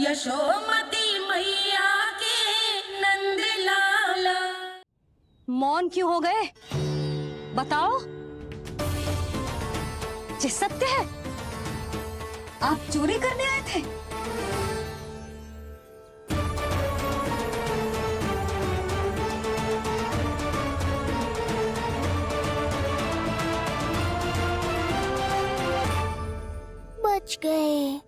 यशोमती मैया के नंद लाला। मौन क्यों हो गए? बताओ। ये सत्य है, आप चोरी करने आए थे? बच गए।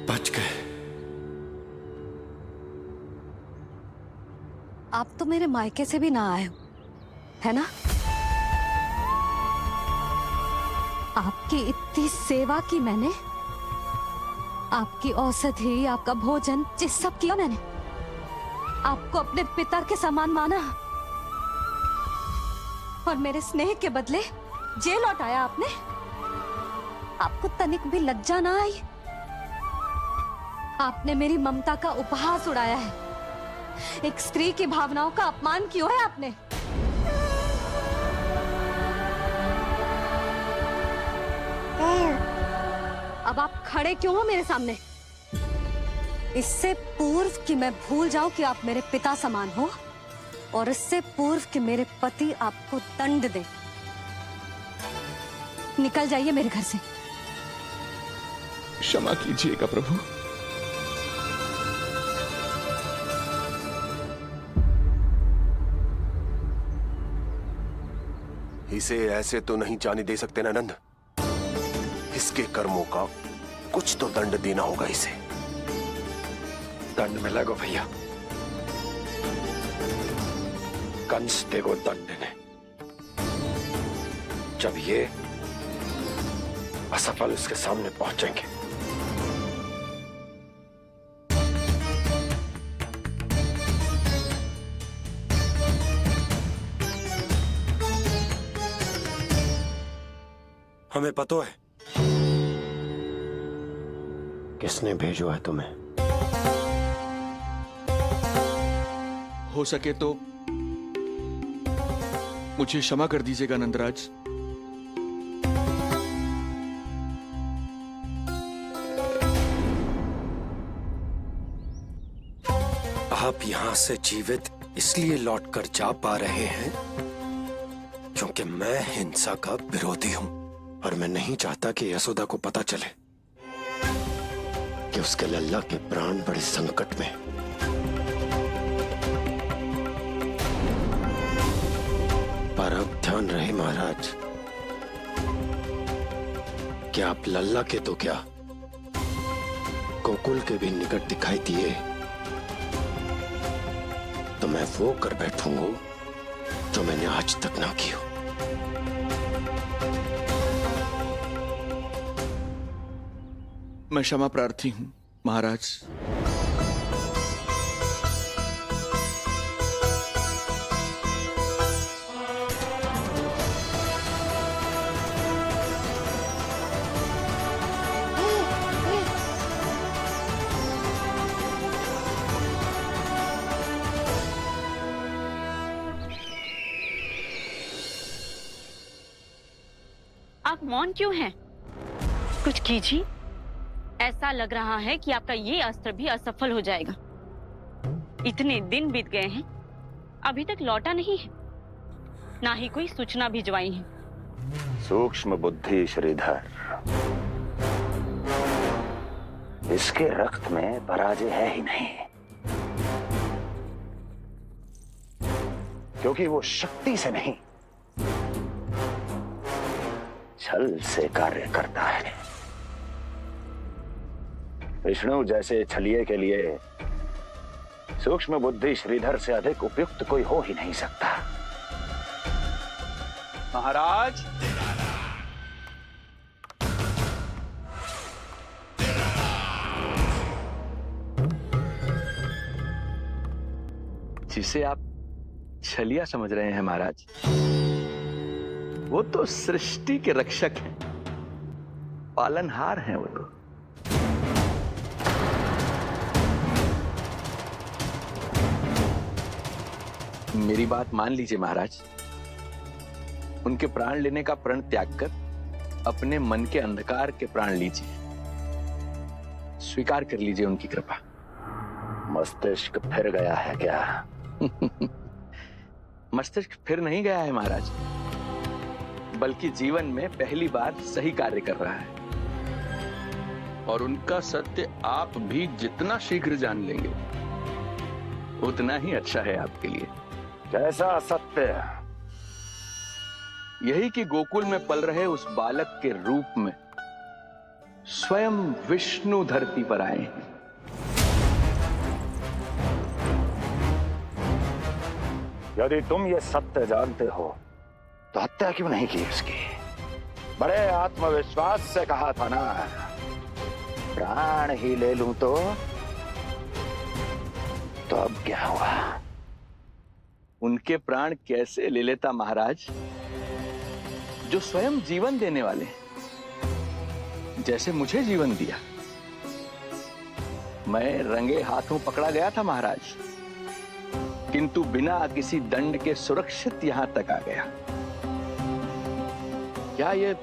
बच गए। आप तो मेरे मायके से भी ना आए हो, है ना? आपकी इतनी सेवा की मैंने, आपकी औषधि, आपका भोजन, ये सब किया मैंने। आपको अपने पिता के समान माना और मेरे स्नेह के बदले जेल लौटाया आपने। आपको तनिक भी लज्जा ना आई? आपने मेरी ममता का उपहास उड़ाया है। एक स्त्री की भावनाओं का अपमान क्यों है आपने? अब आप खड़े क्यों हो मेरे सामने? इससे पूर्व कि मैं भूल जाऊं कि आप मेरे पिता समान हो, और इससे पूर्व कि मेरे पति आपको दंड दे, निकल जाइए मेरे घर से। क्षमा कीजिएगा प्रभु। इसे ऐसे तो नहीं जाने दे सकते ना नंद। इसके कर्मों का कुछ तो दंड देना होगा इसे। दंड में लगो भैया, कंस देगो दंड देने। जब ये असफल उसके सामने पहुंचेंगे, हमें पता है किसने भेजो है तुम्हें। हो सके तो मुझे क्षमा कर दीजिएगा नंदराज। आप यहां से जीवित इसलिए लौटकर जा पा रहे हैं क्योंकि मैं हिंसा का विरोधी हूं, और मैं नहीं चाहता कि यशोदा को पता चले कि उसके लल्ला के प्राण बड़े संकट में। पर अब ध्यान रहे महाराज कि आप लल्ला के तो क्या, गोकुल के भी निकट दिखाई दिए तो मैं वो कर बैठूंगा जो मैंने आज तक ना की हो। मैं क्षमा प्रार्थी हूं महाराज। आप मौन क्यों हैं? कुछ कीजिए। ऐसा लग रहा है कि आपका ये अस्त्र भी असफल हो जाएगा। इतने दिन बीत गए हैं, अभी तक लौटा नहीं है, ना ही कोई सूचना भिजवाई है। सूक्ष्म बुद्धि श्रीधर, इसके रक्त में पराजय है ही नहीं, क्योंकि वो शक्ति से नहीं छल से कार्य करता है। विष्णु जैसे छलिए के लिए सूक्ष्म बुद्धि श्रीधर से अधिक उपयुक्त कोई हो ही नहीं सकता। महाराज, जिसे आप छलिया समझ रहे हैं महाराज, वो तो सृष्टि के रक्षक हैं, पालनहार हैं वो तो। मेरी बात मान लीजिए महाराज, उनके प्राण लेने का प्रण त्याग कर अपने मन के अंधकार के प्राण लीजिए। स्वीकार कर लीजिए उनकी कृपा। मस्तिष्क फिर गया है क्या? मस्तिष्क फिर नहीं गया है महाराज, बल्कि जीवन में पहली बार सही कार्य कर रहा है। और उनका सत्य आप भी जितना शीघ्र जान लेंगे उतना ही अच्छा है आपके लिए। कैसा सत्य? यही कि गोकुल में पल रहे उस बालक के रूप में स्वयं विष्णु धरती पर आए हैं। यदि तुम ये सत्य जानते हो तो हत्या क्यों नहीं की उसकी? बड़े आत्मविश्वास से कहा था ना, प्राण ही ले लूं तो अब क्या हुआ? उनके प्राण कैसे ले लेता महाराज, जो स्वयं जीवन देने वाले हैं, जैसे मुझे जीवन दिया। मैं रंगे हाथों पकड़ा गया था महाराज, किंतु बिना किसी दंड के सुरक्षित यहां तक आ गया। क्या यह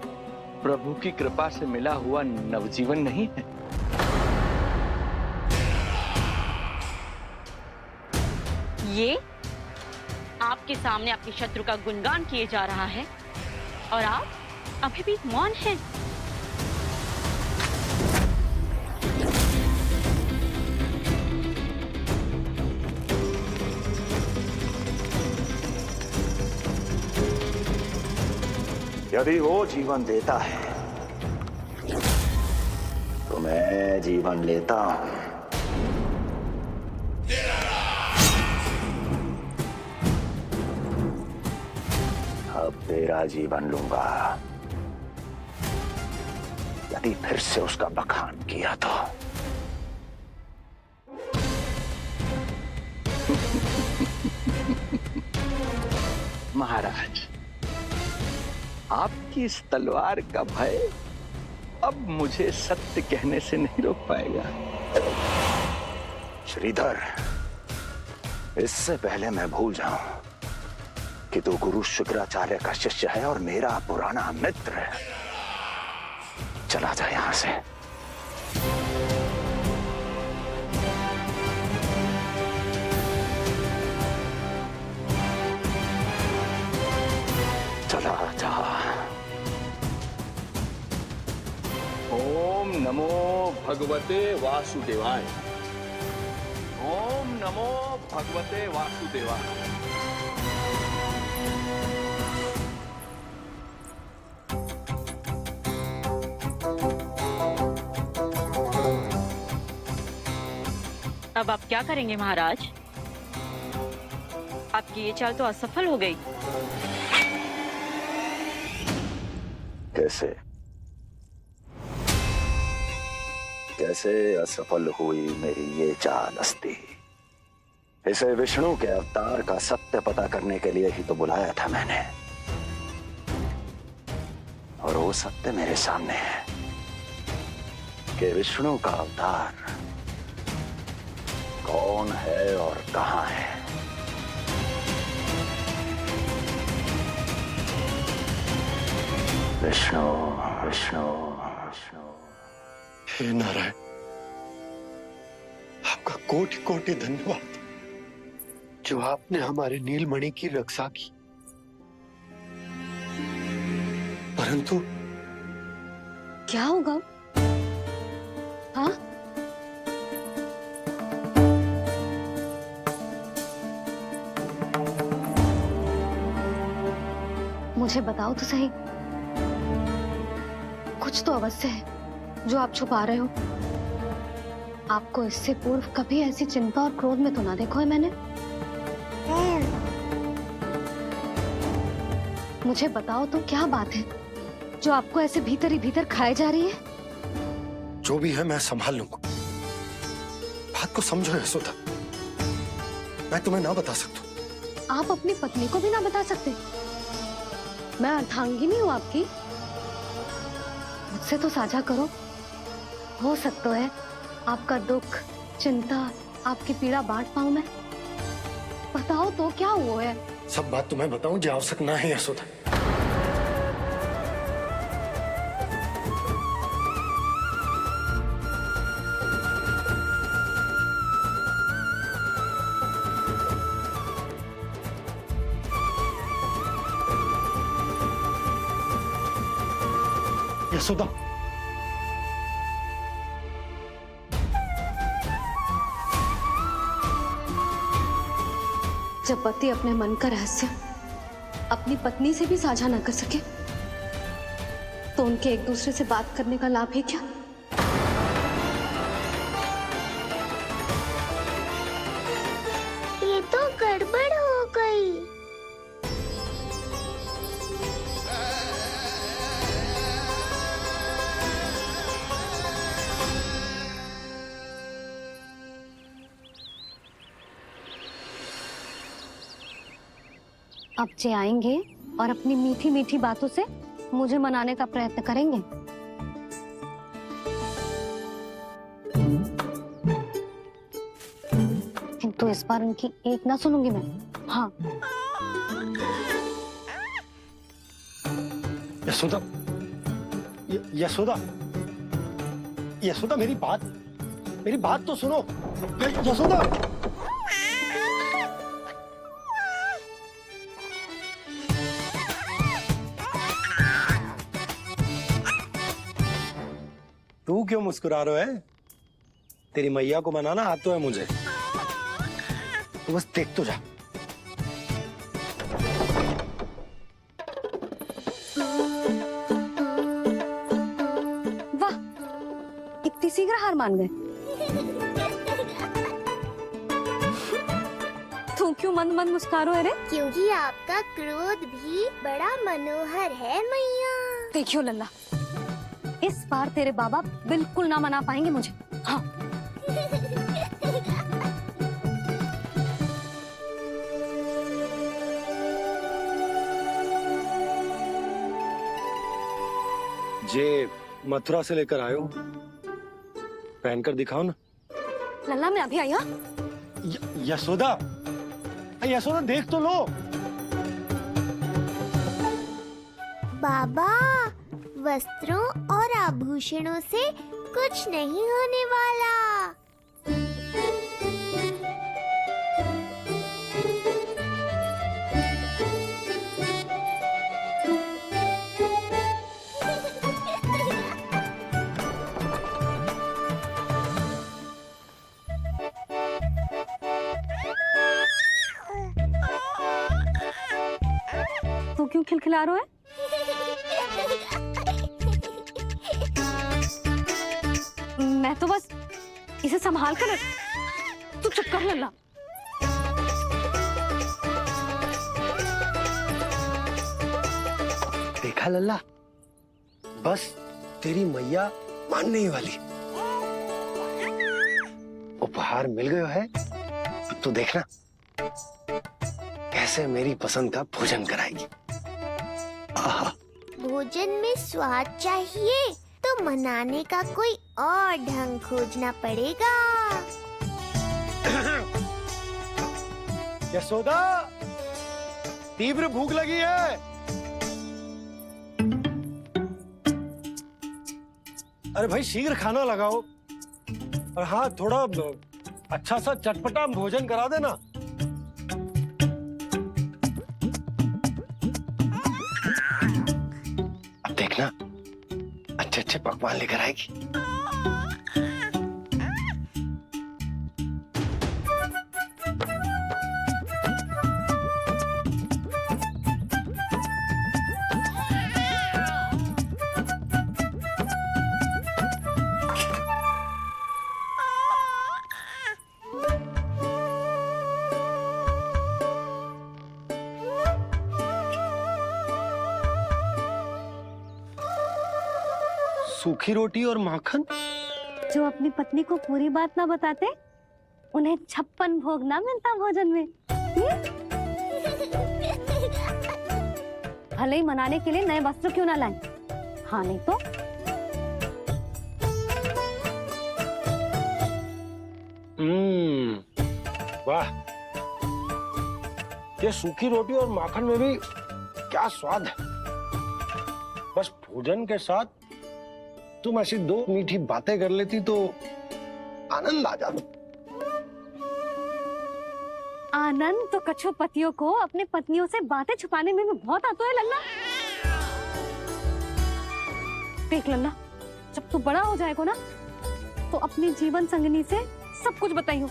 प्रभु की कृपा से मिला हुआ नवजीवन नहीं है? ये आपके सामने आपके शत्रु का गुणगान किए जा रहा है और आप अभी भी मौन हैं। यदि वो जीवन देता है तो मैं जीवन लेता हूं। अब तेरा जीवन लूंगा यदि फिर से उसका बखान किया तो। महाराज, आपकी इस तलवार का भय अब मुझे सत्य कहने से नहीं रोक पाएगा। श्रीधर, इससे पहले मैं भूल जाऊं कि तू गुरु शुक्राचार्य का शिष्य है और मेरा पुराना मित्र है, चला जा यहां से। चला जा। ओम नमो भगवते वासुदेवाय। ओम नमो भगवते वासुदेवाय। अब आप क्या करेंगे महाराज? आपकी ये चाल तो असफल हो गई। कैसे कैसे असफल हुई मेरी ये चाल अस्ति? इसे विष्णु के अवतार का सत्य पता करने के लिए ही तो बुलाया था मैंने, और वो सत्य मेरे सामने है कि विष्णु का अवतार कौन है और कहां है। विष्णु विष्णु विष्णु। हे नारायण, आपका कोटि कोटि धन्यवाद जो आपने हमारे नीलमणि की रक्षा की। परंतु क्या होगा? हाँ, मुझे बताओ तो सही, कुछ तो अवश्य है जो आप छुपा रहे हो। आपको इससे पूर्व कभी ऐसी चिंता और क्रोध में तो ना देखो है मैंने। मुझे बताओ तो क्या बात है जो आपको ऐसे भीतर ही भीतर खाए जा रही है? जो भी है मैं संभाल लूंगा। बात को समझो यशोदा, मैं तुम्हें ना बता सकता। आप अपनी पत्नी को भी ना बता सकते? मैं अर्धांगिनी हूँ आपकी, मुझसे तो साझा करो। हो सकता है आपका दुख, चिंता, आपकी पीड़ा बांट पाऊं मैं। बताओ तो क्या हुआ है? सब बात तुम्हें बताऊं जो आवश्यक ना है यशोदा। यशोदा, जब पति अपने मन का रहस्य अपनी पत्नी से भी साझा न कर सके तो उनके एक दूसरे से बात करने का लाभ है क्या? ये तो गड़बड़ हो गई। अब जे आएंगे और अपनी मीठी मीठी बातों से मुझे मनाने का प्रयत्न करेंगे। किंतु इस बार उनकी एक ना सुनूंगी मैं। हाँ, यशोदा, यशोदा, यशोदा, मेरी बात तो सुनो। यशोदा, तू क्यों मुस्कुरा रहा है? तेरी मैया को मनाना आता है मुझे, तो बस देख तो जा। वाह, इतनी शीघ्र हार मान गए। तू क्यों मंद मंद मुस्कुरा रहे? क्योंकि आपका क्रोध भी बड़ा मनोहर है मैया। देखियो लल्ला, इस बार तेरे बाबा बिल्कुल ना मना पाएंगे मुझे। हाँ, जे मथुरा से लेकर आयो, पहनकर दिखाओ ना। लल्ला मैं अभी आई। हाँ, यशोदा, यशोदा देख तो लो। बाबा, वस्त्रों और आभूषणों से कुछ नहीं होने वाला। तू क्यों खिलखिला रहा है? मैं तो बस इसे संभाल कर। तू चुप कर लल्ला। देखा लल्ला, बस तेरी मैया मानने ही वाली। उपहार मिल गया है, अब तो देखना कैसे मेरी पसंद का भोजन कराएगी। आहा, भोजन में स्वाद चाहिए तो मनाने का कोई और ढंग खोजना पड़ेगा। यशोदा, तीव्र भूख लगी है। अरे भाई शीघ्र खाना लगाओ, और हाँ थोड़ा अच्छा सा चटपटा भोजन करा देना। अब देखना अच्छे अच्छे पकवान लेकर आएगी। सूखी रोटी और माखन। जो अपनी पत्नी को पूरी बात ना बताते उन्हें 56 भोग ना मिलता भोजन में। भले ही मनाने के लिए नए वस्त्र क्यों ना लाएं, हाँ नहीं तो वाह, ये सूखी रोटी और माखन में भी क्या स्वाद है। बस भोजन के साथ तुम ऐसी दो मीठी बातें कर लेती तो आनंद आ जाता। आनंद तो कछुआ पतियों को अपने पत्नियों से बातें छुपाने में भी बहुत आता है लल्ला। देख लल्ला, जब तू बड़ा हो जाएगा ना तो अपनी जीवन संगनी से सब कुछ बताइयो,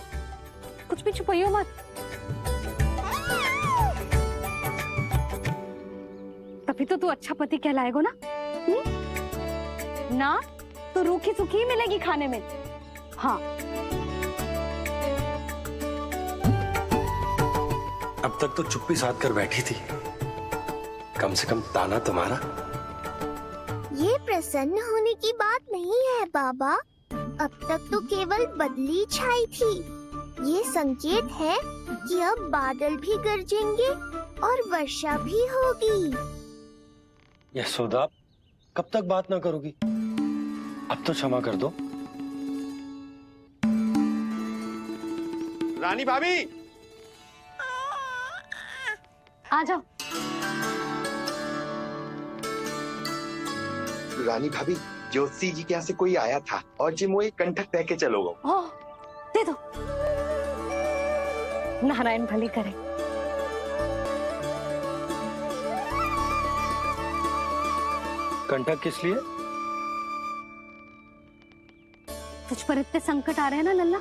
कुछ भी छुपाइयो मत। तभी तो तू अच्छा पति कहलाएगा ना। ना तो रूखी सूखी मिलेगी खाने में। हाँ, अब तक तो चुप्पी साध कर बैठी थी, कम से कम ताना तुम्हारा। ये प्रसन्न होने की बात नहीं है बाबा, अब तक तो केवल बदली छाई थी। ये संकेत है कि अब बादल भी गरजेंगे और वर्षा भी होगी। यशोदा, कब तक बात ना करोगी? अब तो क्षमा कर दो। रानी भाभी, आ जाओ। रानी भाभी, ज्योति जी के यहाँ से कोई आया था और जी मुझे कंठक दे के चलो गो। ओह, दे दो। नारायण भली करे। कंठक किस लिए? तुझ पर इतने संकट आ रहे हैं ना लल्ला,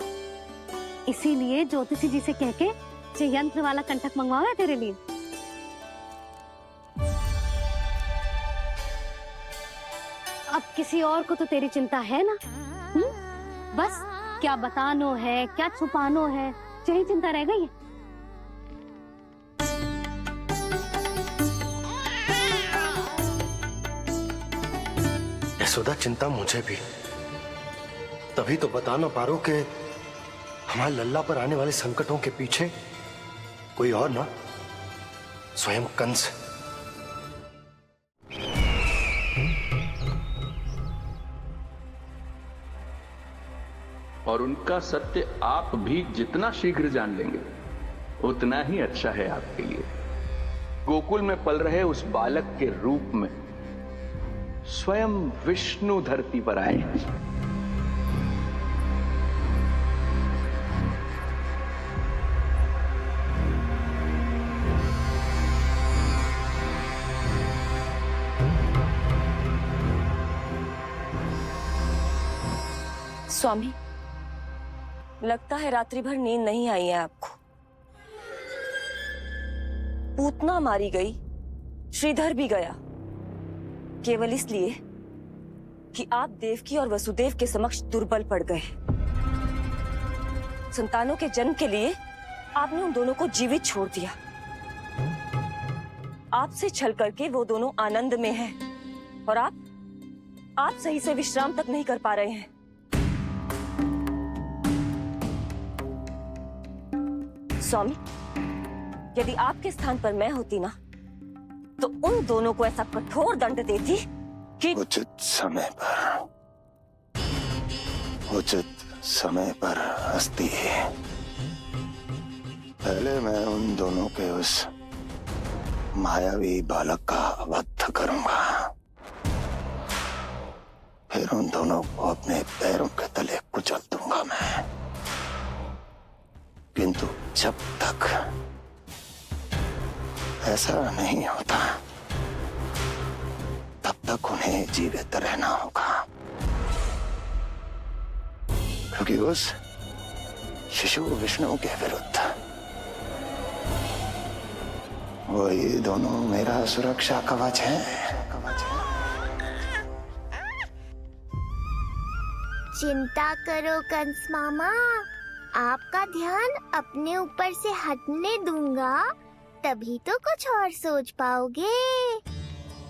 इसीलिए ज्योतिषी जी से कह के ये यंत्र वाला कंठक मंगवाया तेरे लिए। अब किसी और को तो तेरी चिंता है ना? बस क्या बतानो है, क्या छुपानो है, यही चिंता रह गई है। यशोदा, चिंता मुझे भी। तभी तो बता ना पा रहा हूं कि हमारे लल्ला पर आने वाले संकटों के पीछे कोई और ना, स्वयं कंस। और उनका सत्य आप भी जितना शीघ्र जान लेंगे उतना ही अच्छा है आपके लिए। गोकुल में पल रहे उस बालक के रूप में स्वयं विष्णु धरती पर आए हैं। स्वामी, लगता है रात्रि भर नींद नहीं आई है आपको। पूतना मारी गई, श्रीधर भी गया, केवल इसलिए कि आप देवकी और वसुदेव के समक्ष दुर्बल पड़ गए। संतानों के जन्म के लिए आपने उन दोनों को जीवित छोड़ दिया। आपसे छल करके वो दोनों आनंद में हैं और आप सही से विश्राम तक नहीं कर पा रहे हैं। स्वामी, यदि आपके स्थान पर मैं होती ना तो उन दोनों को ऐसा कठोर दंड देती कि उचित समय पर हस्ती है। पहले मैं उन दोनों के उस मायावी बालक का वध करूंगा, फिर उन दोनों को अपने पैरों के तले कुचल दूंगा मैं। किंतु जब तक ऐसा नहीं होता तब तक उन्हें जीवित रहना होगा, क्योंकि उस शिशु विष्णु के विरुद्ध वो ये दोनों मेरा सुरक्षा कवच है। चिंता करो कंस मामा, आपका ध्यान अपने ऊपर से हटने दूंगा, तभी तो कुछ और सोच पाओगे।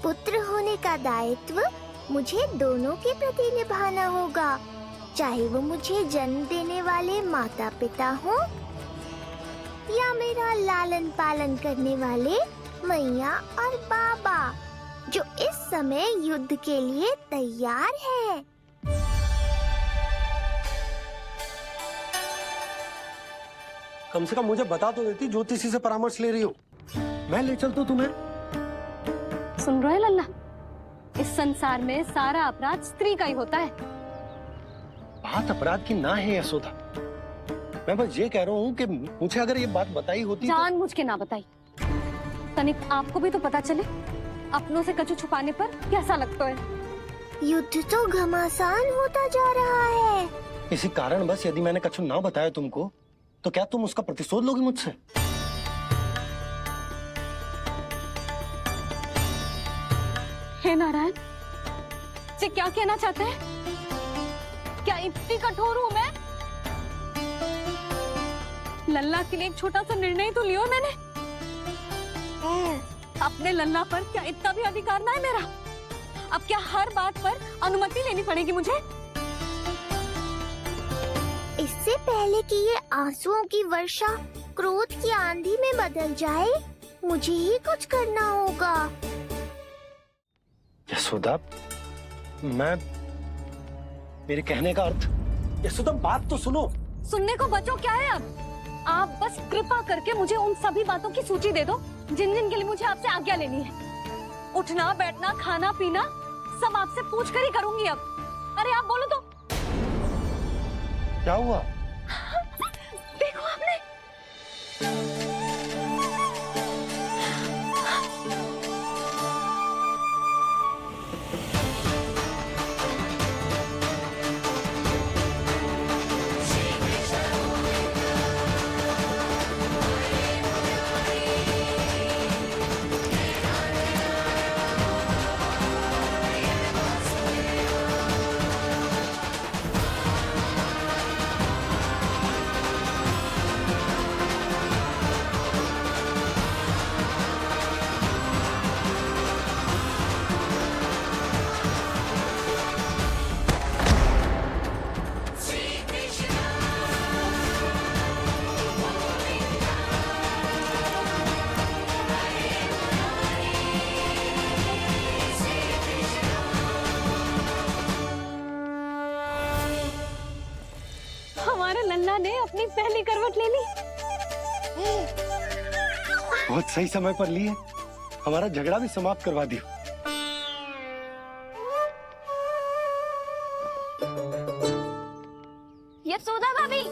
पुत्र होने का दायित्व मुझे दोनों के प्रति निभाना होगा, चाहे वो मुझे जन्म देने वाले माता पिता हो या मेरा लालन पालन करने वाले मैया और बाबा, जो इस समय युद्ध के लिए तैयार है। कम से कम मुझे बता तो देती, ज्योतिषी से परामर्श ले रही हो, मैं ले चलता तुम्हें। सुन रहे लल्ला, इस संसार में सारा अपराध स्त्री का ही होता है। बात अपराध की ना है यशोदा, मैं बस ये कह रहा हूँ कि मुझे अगर ये बात बताई होती जान मुझ के ना बताई, तनिक आपको भी तो पता चले अपनों से कछु छुपाने पर कैसा लगता है। युद्ध तो घमासान होता जा रहा है। इसी कारण बस यदि मैंने कछु ना बताया तुमको तो क्या तुम उसका प्रतिशोध लोगी मुझसे? हे नारायण, ये क्या कहना चाहते हैं? क्या इतनी कठोर हूं मैं? लल्ला के लिए एक छोटा सा निर्णय तो लियो मैंने। अपने लल्ला पर क्या इतना भी अधिकार ना है मेरा? अब क्या हर बात पर अनुमति लेनी पड़ेगी मुझे? इससे पहले कि ये आंसुओं की वर्षा क्रोध की आंधी में बदल जाए, मुझे ही कुछ करना होगा। यशोदा, मेरे कहने का अर्थ। यशोदा, बात तो सुनो। सुनने को बचो क्या है अब? आप बस कृपा करके मुझे उन सभी बातों की सूची दे दो जिन जिन के लिए मुझे आपसे आज्ञा लेनी है। उठना, बैठना, खाना, पीना सब आपसे पूछ कर ही करूंगी अब। अरे आप बोलो तो। क्या हुआ? देखो आपने। हमारे लल्ला ने अपनी पहली करवट ले ली। बहुत सही समय पर ली है। हमारा झगड़ा भी समाप्त करवा दियो। यशोदा भाभी,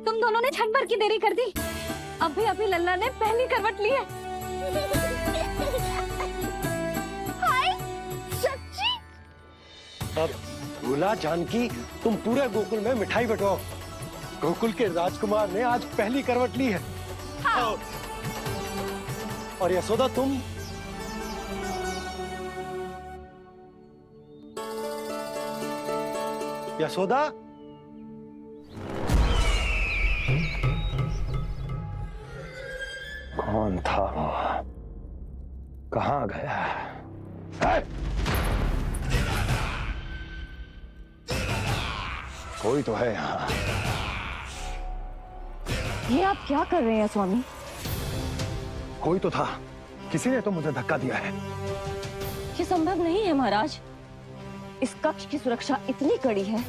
तुम दोनों ने क्षण भर की देरी कर दी। अभी लल्ला ने पहली करवट ली है। हाय, सच्ची? अब भूला जानकी, तुम पूरे गोकुल में मिठाई बंटवाओ। गोकुल के राजकुमार ने आज पहली करवट ली है। हाँ। और यशोदा, तुम यशोदा, कौन था वो? कहाँ गया? है? कोई तो है यहाँ। ये आप क्या कर रहे हैं स्वामी? कोई तो था, किसी ने तो मुझे धक्का दिया है। ये संभव नहीं है महाराज। इस कक्ष की सुरक्षा इतनी कड़ी है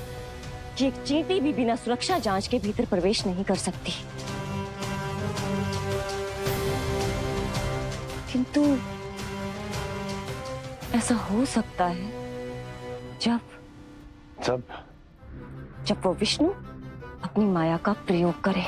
कि एक चींटी भी बिना सुरक्षा जांच के भीतर प्रवेश नहीं कर सकती। किंतु ऐसा हो सकता है जब वो विष्णु अपनी माया का प्रयोग करे।